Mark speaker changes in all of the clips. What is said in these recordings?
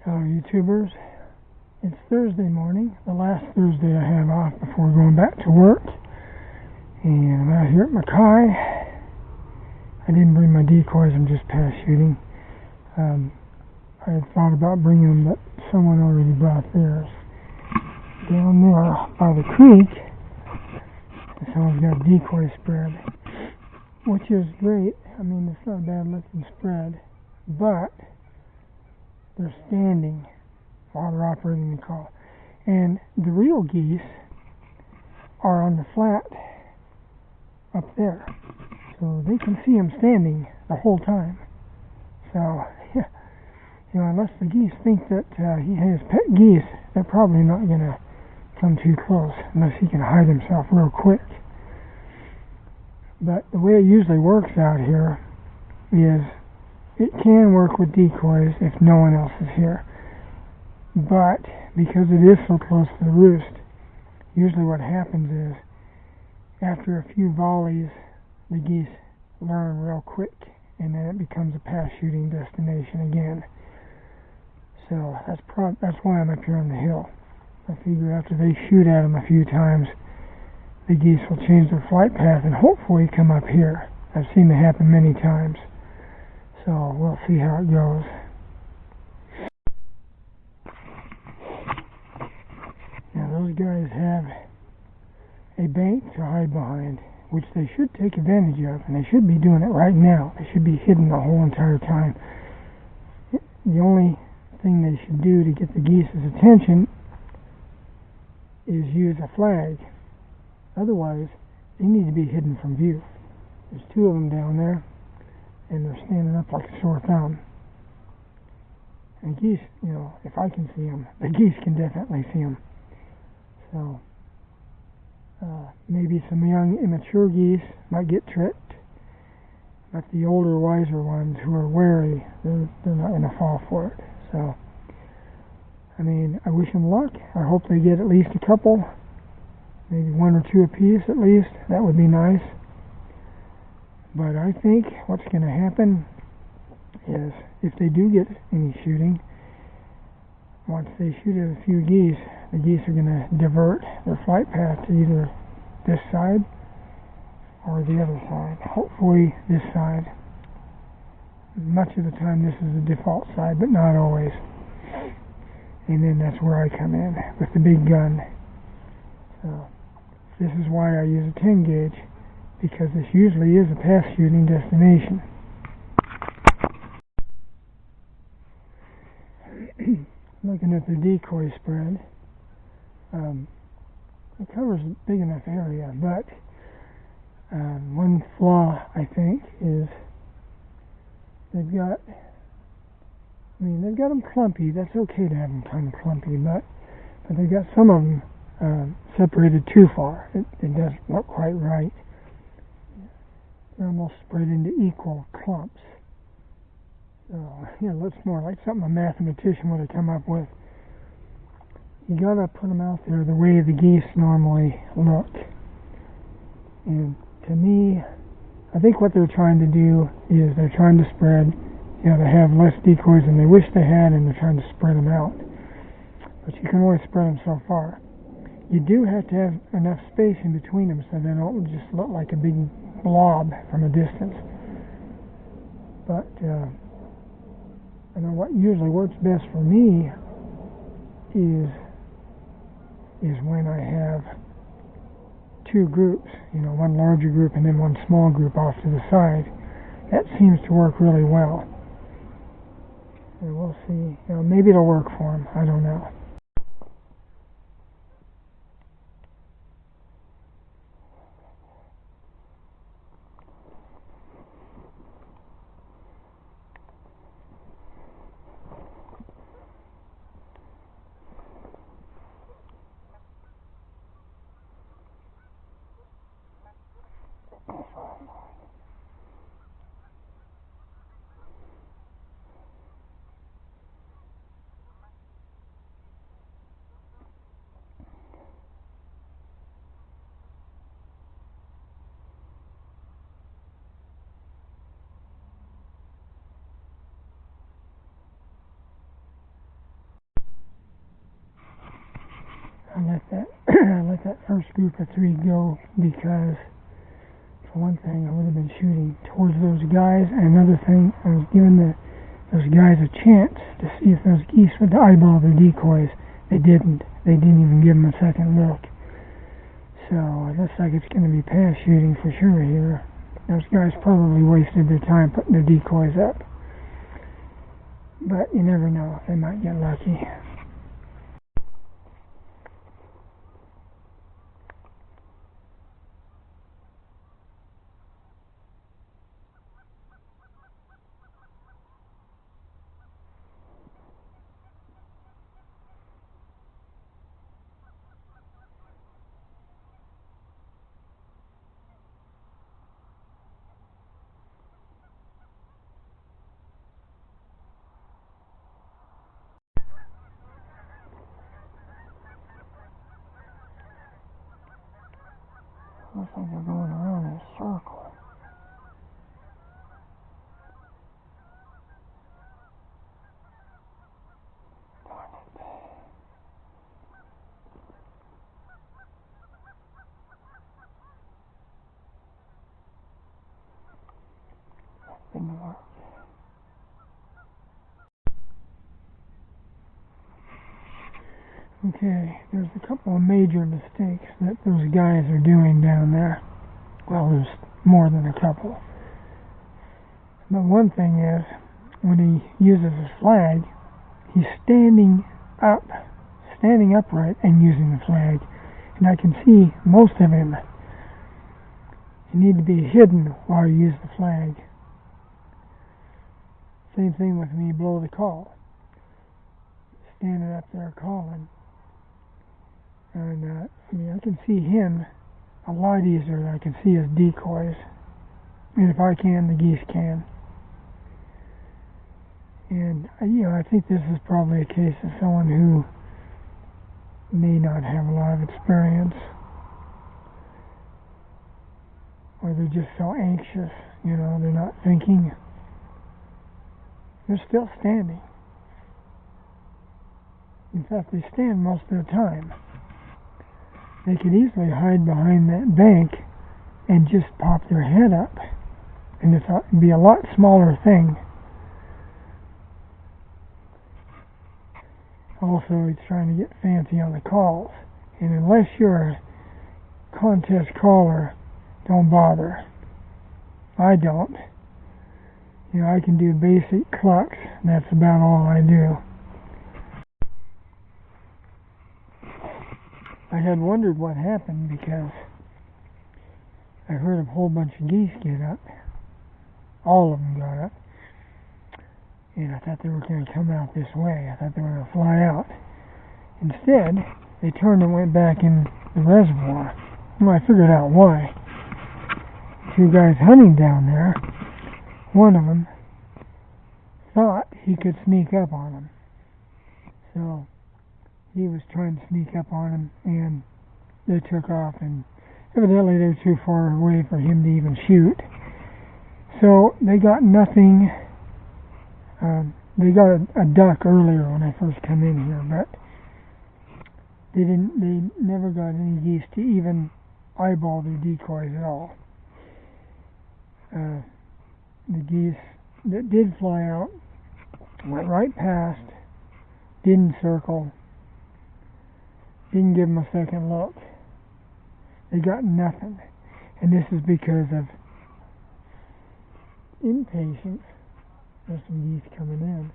Speaker 1: Hello YouTubers, it's Thursday morning, the last Thursday I have off before going back to work, and I'm out here at Mackay. I didn't bring my decoys, I'm just pass shooting. I had thought about bringing them, but someone already brought theirs. Down there by the creek, someone's got a decoy spread, which is great. I mean, it's not a bad looking spread, but they're standing while they're operating the call. And the real geese are on the flat up there. So they can see him standing the whole time. So, unless the geese think that he has pet geese, they're probably not going to come too close unless he can hide himself real quick. But the way it usually works out here is it can work with decoys if no one else is here. But because it is so close to the roost, usually what happens is after a few volleys, the geese learn real quick, and then it becomes a pass shooting destination again. So that's why I'm up here on the hill. I figure after they shoot at them a few times, the geese will change their flight path and hopefully come up here. I've seen it happen many times. So we'll see how it goes. Now those guys have a bank to hide behind, which they should take advantage of, and they should be doing it right now. They should be hidden the whole entire time. The only thing they should do to get the geese's attention is use a flag. Otherwise, they need to be hidden from view. There's two of them down there, and they're standing up like a sore thumb. And geese, if I can see them, the geese can definitely see them. So, maybe some young, immature geese might get tricked, but the older, wiser ones who are wary, they're not going to fall for it. So, I wish them luck. I hope they get at least a couple, maybe one or two apiece at least. That would be nice. But I think what's going to happen is if they do get any shooting, once they shoot at a few geese, the geese are going to divert their flight path to either this side or the other side. Hopefully this side. Much of the time this is the default side, but not always. And then that's where I come in with the big gun. So this is why I use a 10 gauge. Because this usually is a pass shooting destination. Looking at the decoy spread, it covers a big enough area, but one flaw I think is they've got them clumpy. That's okay to have them kind of clumpy, but they've got some of them separated too far. It doesn't look quite right. They're almost spread into equal clumps. So, it looks more like something a mathematician would have come up with. You gotta put them out there the way the geese normally look. And to me, I think what they're trying to do is they're trying to spread, they have less decoys than they wish they had, and they're trying to spread them out. But you can only spread them so far. You do have to have enough space in between them so they don't just look like a big blob from a distance. But I know what usually works best for me is when I have two groups, one larger group and then one small group off to the side. That seems to work really well. And we'll see. Maybe it'll work for them. I don't know. let that first group of 3 go because, for one thing, I would have been shooting towards those guys, and another thing, I was giving those guys a chance to see if those geese would eyeball their decoys. They didn't. They didn't even give them a second look. So it looks like it's going to be pass shooting for sure here. Those guys probably wasted their time putting their decoys up. But you never know. They might get lucky. Looks like they're going around in a circle. Darn it. That didn't work. Okay, there's a couple of major mistakes that those guys are doing down there. Well, there's more than a couple. But one thing is, when he uses his flag, he's standing upright and using the flag. And I can see most of him. You need to be hidden while you use the flag. Same thing with when you blow the call. Standing up there calling. And I can see him a lot easier than I can see his decoys. And if I can, the geese can. And I think this is probably a case of someone who may not have a lot of experience, or they're just so anxious. They're not thinking. They're still standing. In fact, they stand most of the time. They could easily hide behind that bank and just pop their head up. And it'd be a lot smaller thing. Also, he's trying to get fancy on the calls. And unless you're a contest caller, don't bother. I don't. I can do basic clucks, and that's about all I do. I had wondered what happened because I heard a whole bunch of geese get up. All of them got up. And I thought they were going to come out this way. I thought they were going to fly out. Instead, they turned and went back in the reservoir. Well, I figured out why. 2 guys hunting down there, one of them thought he could sneak up on them. So he was trying to sneak up on them, and they took off, and evidently they were too far away for him to even shoot. So they got nothing. They got a duck earlier when I first come in here, but they never got any geese to even eyeball their decoys at all. The geese that did fly out went right past, didn't circle, didn't give them a second look. They got nothing. And this is because of impatience. There's some geese coming in.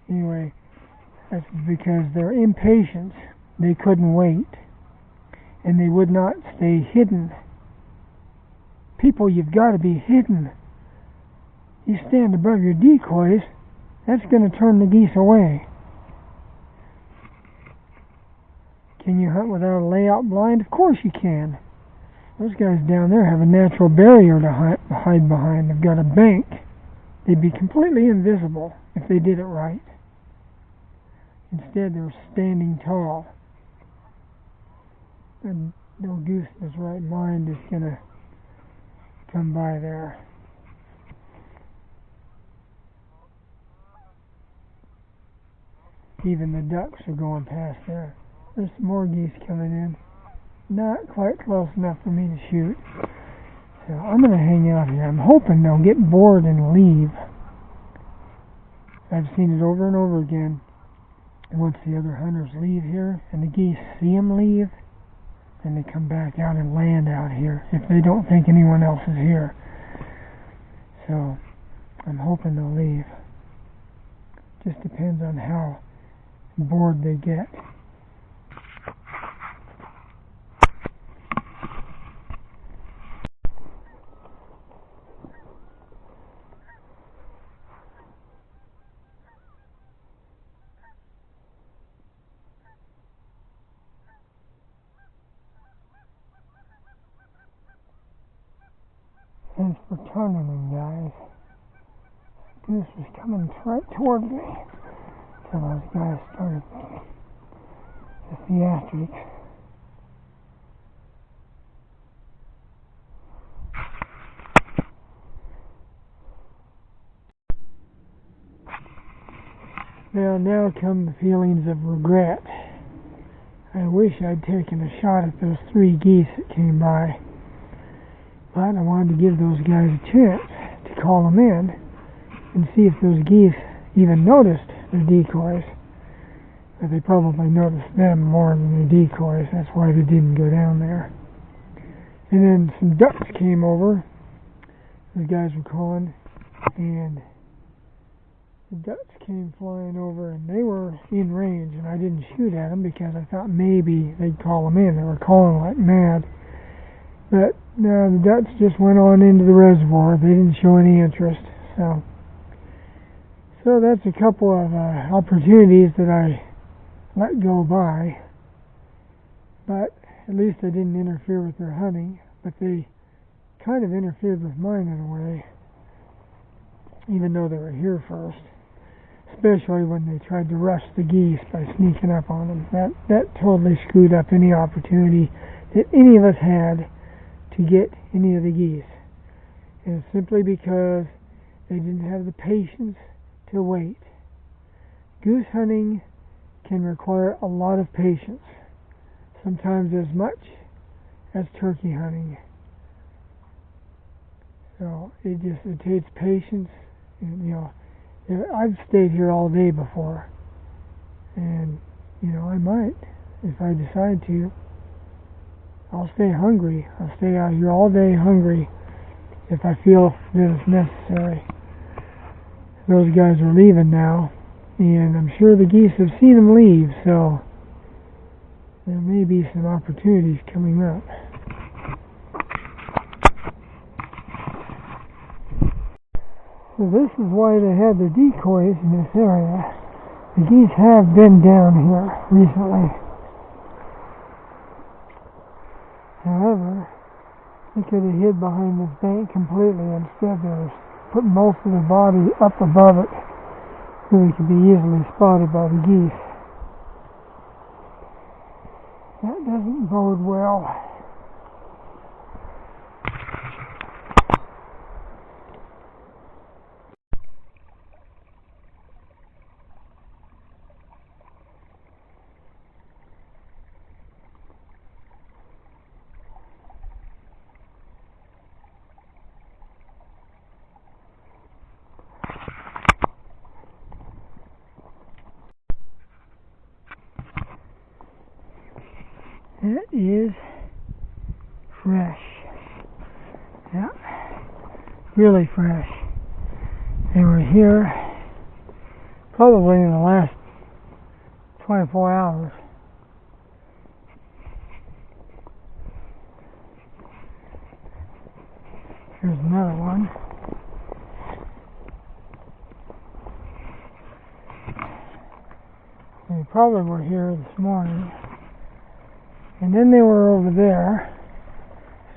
Speaker 1: Anyway, that's because their impatience, they couldn't wait. And they would not stay hidden. People, you've got to be hidden. You stand above your decoys, that's going to turn the geese away. Can you hunt without a layout blind? Of course you can. Those guys down there have a natural barrier to hide behind. They've got a bank. They'd be completely invisible if they did it right. Instead, they're standing tall. And no goose in his right mind is going to come by there. Even the ducks are going past there. There's some more geese coming in. Not quite close enough for me to shoot. So I'm going to hang out here. I'm hoping they'll get bored and leave. I've seen it over and over again. Once the other hunters leave here and the geese see them leave, then they come back out and land out here if they don't think anyone else is here. So I'm hoping they'll leave. Just depends on how bored they get. Thanks for turning me, guys. Goose was coming right towards me until those guys started the theatrics. Now come the feelings of regret. I wish I'd taken a shot at those 3 geese that came by. But I wanted to give those guys a chance to call them in and see if those geese even noticed their decoys. But they probably noticed them more than the decoys. That's why they didn't go down there. And then some ducks came over. The guys were calling, and the ducks came flying over, and they were in range, and I didn't shoot at them because I thought maybe they'd call them in. They were calling like mad. But no, the ducks just went on into the reservoir. They didn't show any interest. So that's a couple of opportunities that I let go by. But at least I didn't interfere with their hunting. But they kind of interfered with mine in a way, even though they were here first. Especially when they tried to rush the geese by sneaking up on them. That totally screwed up any opportunity that any of us had to get any of the geese. And simply because they didn't have the patience to wait. Goose hunting can require a lot of patience, sometimes as much as turkey hunting. So it takes patience. And, I've stayed here all day before, and I might, if I decide to. I'll stay hungry. I'll stay out here all day hungry if I feel that it's necessary. Those guys are leaving now, and I'm sure the geese have seen them leave, so there may be some opportunities coming up. So this is why they had the decoys in this area. The geese have been down here recently. However, they could have hid behind this bank completely. Instead, they put most of their body up above it so they could be easily spotted by the geese. That doesn't bode well. It is fresh. Yeah, really fresh. They were here probably in the last 24 hours. Here's another one. They probably were here this morning. And then they were over there.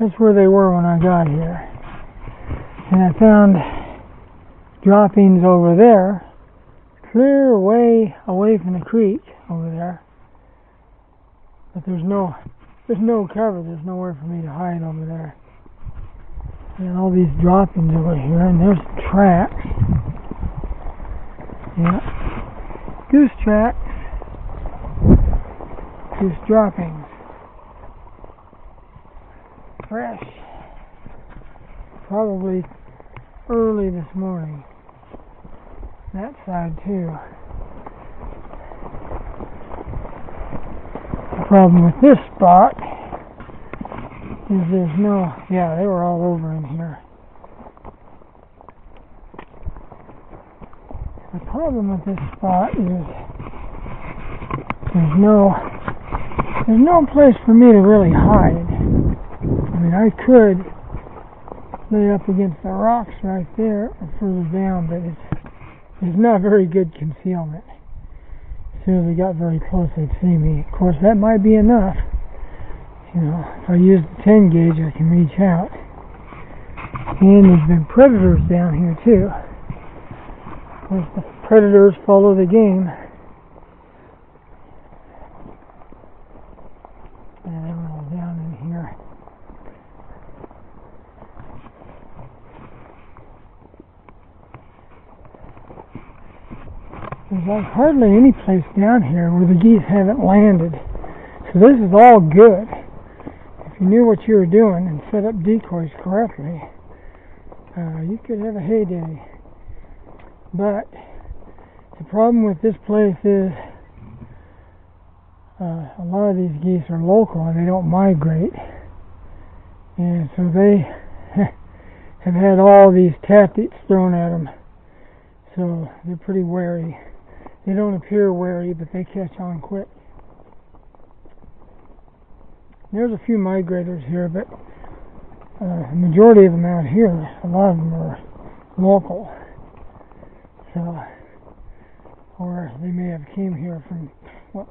Speaker 1: That's where they were when I got here. And I found droppings over there, clear away from the creek over there. But there's no cover. There's nowhere for me to hide over there. And all these droppings over here, and there's tracks. Yeah, goose tracks. goose droppings. Fresh. Probably early this morning. That side too. The problem with this spot is there's no, yeah, they were all over in here. The problem with this spot is there's no place for me to really hide. I mean, I could lay up against the rocks right there or further down, but it's not very good concealment. As soon as they got very close, they'd see me. Of course, that might be enough. You know, if I use the 10 gauge, I can reach out. And there's been predators down here too. Of course, the predators follow the game. And they're all down in here. There's like hardly any place down here where the geese haven't landed. So this is all good. If you knew what you were doing and set up decoys correctly, you could have a heyday. But the problem with this place is a lot of these geese are local and they don't migrate. And so they have had all these tactics thrown at them. So they're pretty wary. They don't appear wary, but they catch on quick. There's a few migrators here, but the majority of them out here, a lot of them are local. So, or they may have came here from,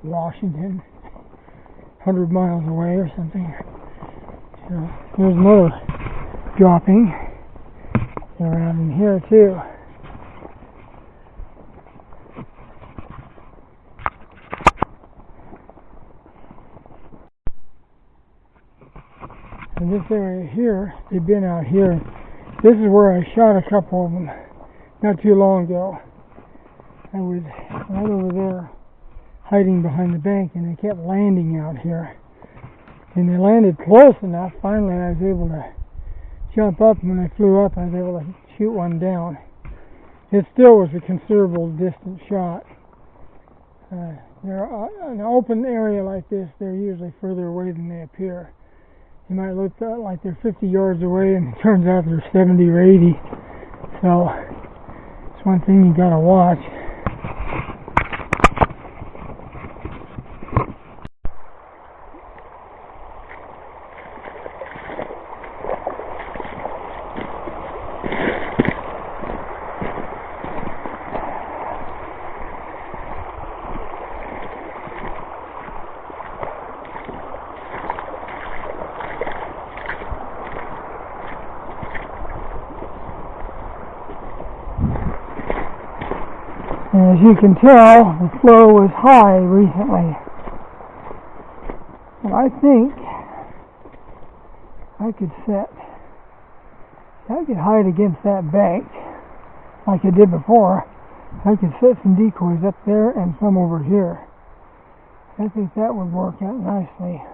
Speaker 1: Washington, 100 miles away or something. So, there's another dropping around in here too. In this area here, they've been out here. This is where I shot a couple of them not too long ago. I was right over there hiding behind the bank and they kept landing out here. And they landed close enough, finally I was able to jump up, and when they flew up I was able to shoot one down. It still was a considerable distance shot. They're in an open area like this, they're usually further away than they appear. You might look like they're 50 yards away, and it turns out they're 70 or 80. So it's one thing you gotta watch. And as you can tell, the flow was high recently. And I think I could hide against that bank like I did before. I could set some decoys up there and some over here. I think that would work out nicely.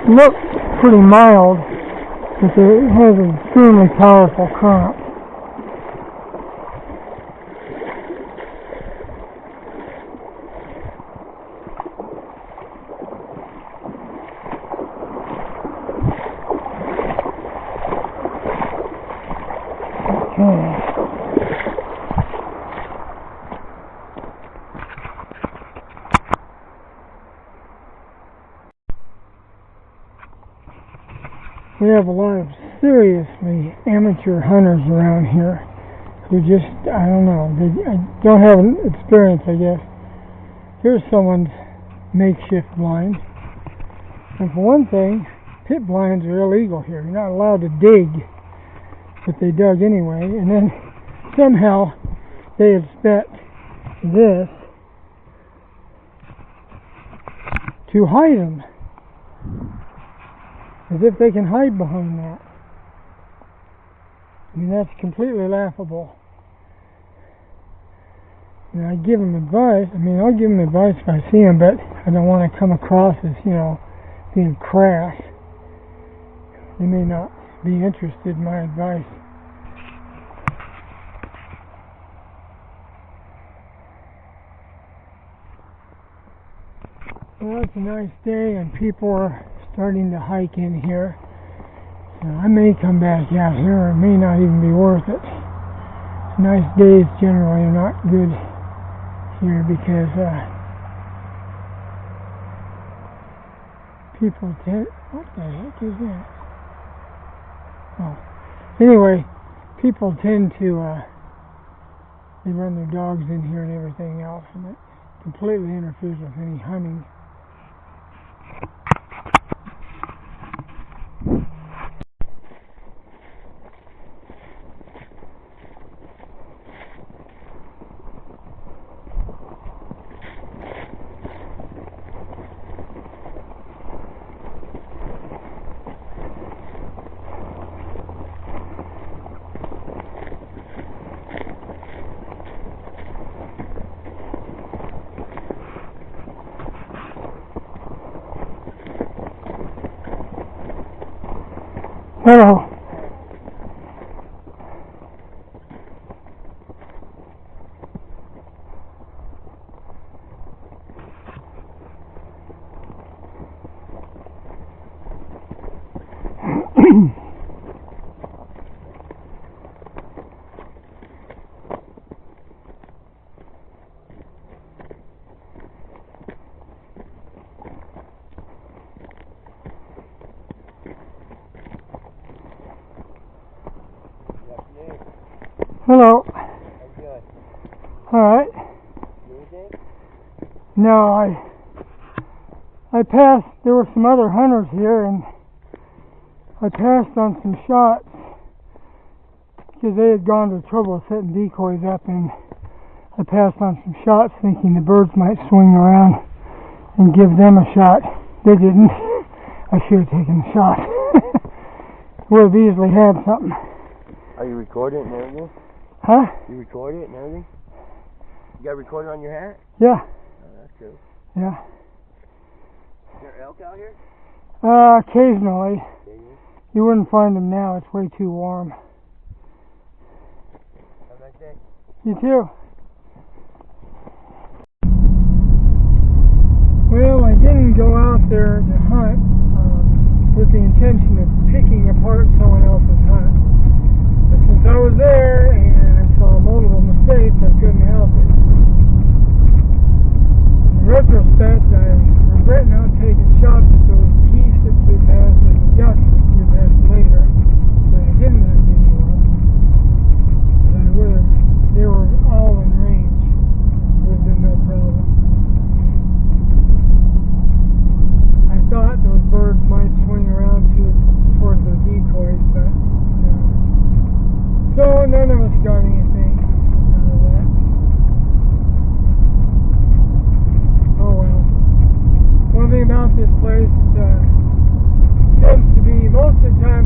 Speaker 1: It looks pretty mild, but it has an extremely powerful current. Okay. We have a lot of seriously amateur hunters around here who just, I don't know, they don't have an experience, I guess. Here's someone's makeshift blind. And for one thing, pit blinds are illegal here. You're not allowed to dig, but they dug anyway. And then somehow they had spent this to hide them, as if they can hide behind that. I mean, that's completely laughable. And I give them advice. I mean, I'll give them advice if I see them, but I don't want to come across as, being crass. They may not be interested in my advice. Well, it's a nice day, and people are starting to hike in here. So I may come back out here, or it may not even be worth it. Nice days generally are not good here because people tend... What the heck is that? Oh. Anyway, people tend to... they run their dogs in here and everything else, and it completely interferes with any hunting. Hello. Hello.
Speaker 2: How you doing?
Speaker 1: Alright.
Speaker 2: Anything?
Speaker 1: No, I passed, there were some other hunters here, and I passed on some shots because they had gone to the trouble of setting decoys up, and I passed on some shots thinking the birds might swing around and give them a shot. They didn't. I should have taken the shot. Would have easily had something.
Speaker 2: Are you recording it and everything?
Speaker 1: Huh?
Speaker 2: You record it and everything? You got a recorder on your hat?
Speaker 1: Yeah.
Speaker 2: Oh, that's cool.
Speaker 1: Yeah.
Speaker 2: Is there elk out here?
Speaker 1: Occasionally. You wouldn't find them now. It's way too warm.
Speaker 2: Have a nice day.
Speaker 1: You too. Well, I didn't go out there to hunt with the intention of picking apart someone else's hunt. But since I was there and I saw multiple mistakes, I couldn't help it. In retrospect, I regret not taking shots at those geese that flew past and the ducks that flew past later that I didn't have video of. But I would have, they were all in range. Would have been no problem. I thought those birds might swing around towards their decoys, but no. So none of us got anything out of that. Oh well. One thing about this place, it tends to be most of the time